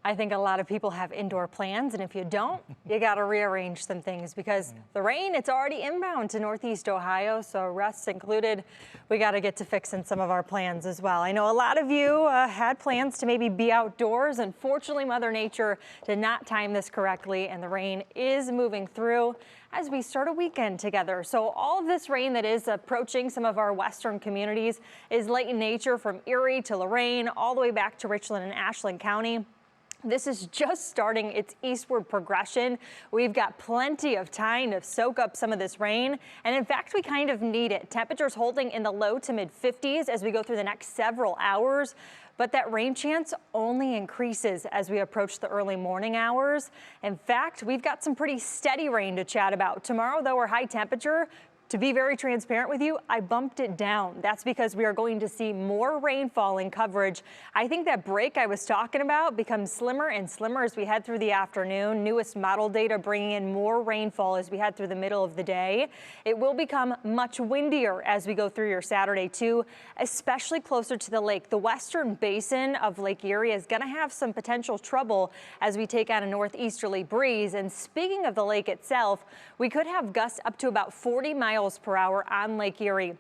I think a lot of people have indoor plans, and if you don't, you got to rearrange some things because the rain, it's already inbound to Northeast Ohio, so Russ included. We got to get to fixing some of our plans as well. I know a lot of you had plans to maybe be outdoors. Unfortunately, Mother Nature did not time this correctly, and the rain is moving through as we start a weekend together. So all of this rain that is approaching some of our western communities is late in nature, from Erie to Lorain, all the way back to Richland and Ashland County. This is just starting its eastward progression. We've got plenty of time to soak up some of this rain. And in fact, we kind of need it. Temperatures holding in the low to mid 50s as we go through the next several hours. But that rain chance only increases as we approach the early morning hours. In fact, we've got some pretty steady rain to chat about. Tomorrow, though, our high temperature, to be very transparent with you, I bumped it down. That's because we are going to see more rainfall in coverage. I think that break I was talking about becomes slimmer and slimmer as we head through the afternoon. Newest model data bringing in more rainfall as we head through the middle of the day. It will become much windier as we go through your Saturday too, especially closer to the lake. The western basin of Lake Erie is going to have some potential trouble as we take on a northeasterly breeze. And speaking of the lake itself, we could have gusts up to about 40 miles per hour on Lake Erie.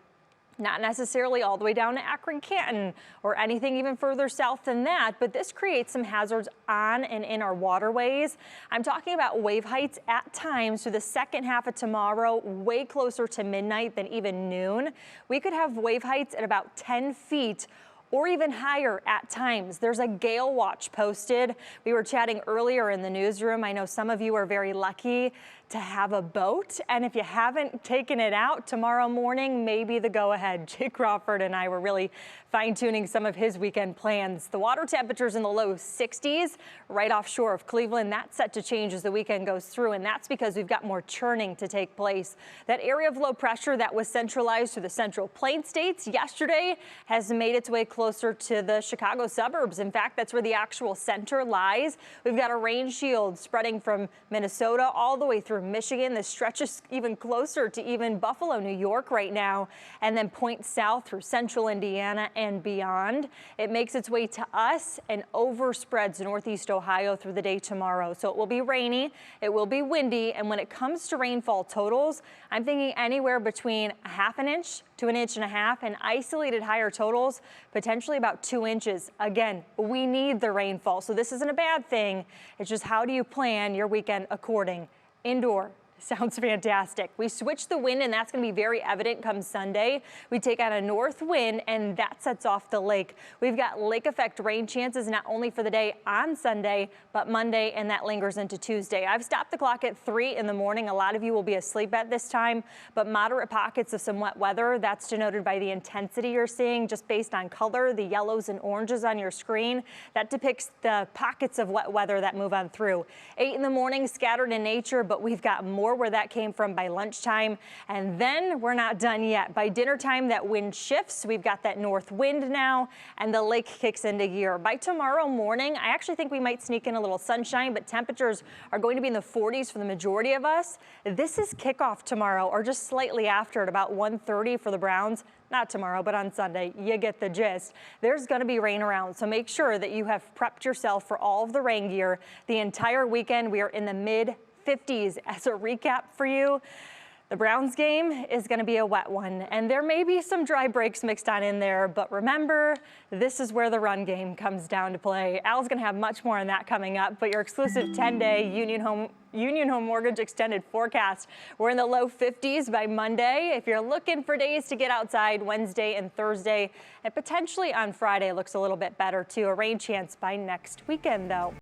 Not necessarily all the way down to Akron, Canton, or anything even further south than that, but this creates some hazards on and in our waterways. I'm talking about wave heights at times through the second half of tomorrow, way closer to midnight than even noon. We could have wave heights at about 10 feet or even higher at times. There's a gale watch posted. We were chatting earlier in the newsroom. I know some of you are very lucky to have a boat, and if you haven't taken it out tomorrow morning, maybe the go-ahead. Jake Crawford and I were really fine-tuning some of his weekend plans. The water temperatures in the low 60s right offshore of Cleveland. That's set to change as the weekend goes through, and that's because we've got more churning to take place. That area of low pressure that was centralized to the central plain states yesterday has made its way closer to the Chicago suburbs. In fact, that's where the actual center lies. We've got a rain shield spreading from Minnesota all the way through Michigan. This stretches even closer to even Buffalo, New York right now, and then points south through central Indiana and beyond. It makes its way to us and overspreads northeast Ohio through the day tomorrow. So it will be rainy, it will be windy, and when it comes to rainfall totals, I'm thinking anywhere between a half an inch to an inch and a half, and isolated higher totals, potentially about 2 inches. Again, we need the rainfall, so this isn't a bad thing. It's just how do you plan your weekend according? Indoor. Sounds fantastic. We switch the wind, and that's going to be very evident come Sunday. We take on a north wind, and that sets off the lake. We've got lake effect rain chances not only for the day on Sunday, but Monday, and that lingers into Tuesday. I've stopped the clock at 3 in the morning. A lot of you will be asleep at this time, but moderate pockets of some wet weather. That's denoted by the intensity you're seeing just based on color, the yellows and oranges on your screen. That depicts the pockets of wet weather that move on through. 8 in the morning, scattered in nature, but we've got more where that came from by lunchtime, and then we're not done yet. By dinner time, that wind shifts. We've got that north wind now, and the lake kicks into gear. By tomorrow morning, I actually think we might sneak in a little sunshine, but temperatures are going to be in the 40s for the majority of us. This is kickoff tomorrow, or just slightly after at about 1:30 for the Browns. Not tomorrow, but on Sunday. You get the gist. There's going to be rain around, so make sure that you have prepped yourself for all of the rain gear. The entire weekend, we are in the mid 50s. As a recap for you, the Browns game is going to be a wet one, and there may be some dry breaks mixed on in there, but remember, this is where the run game comes down to play. Al's going to have much more on that coming up, but your exclusive 10-day Union Home Mortgage extended forecast. We're in the low 50s by Monday. If you're looking for days to get outside, Wednesday and Thursday, and potentially on Friday looks a little bit better too. A rain chance by next weekend, though.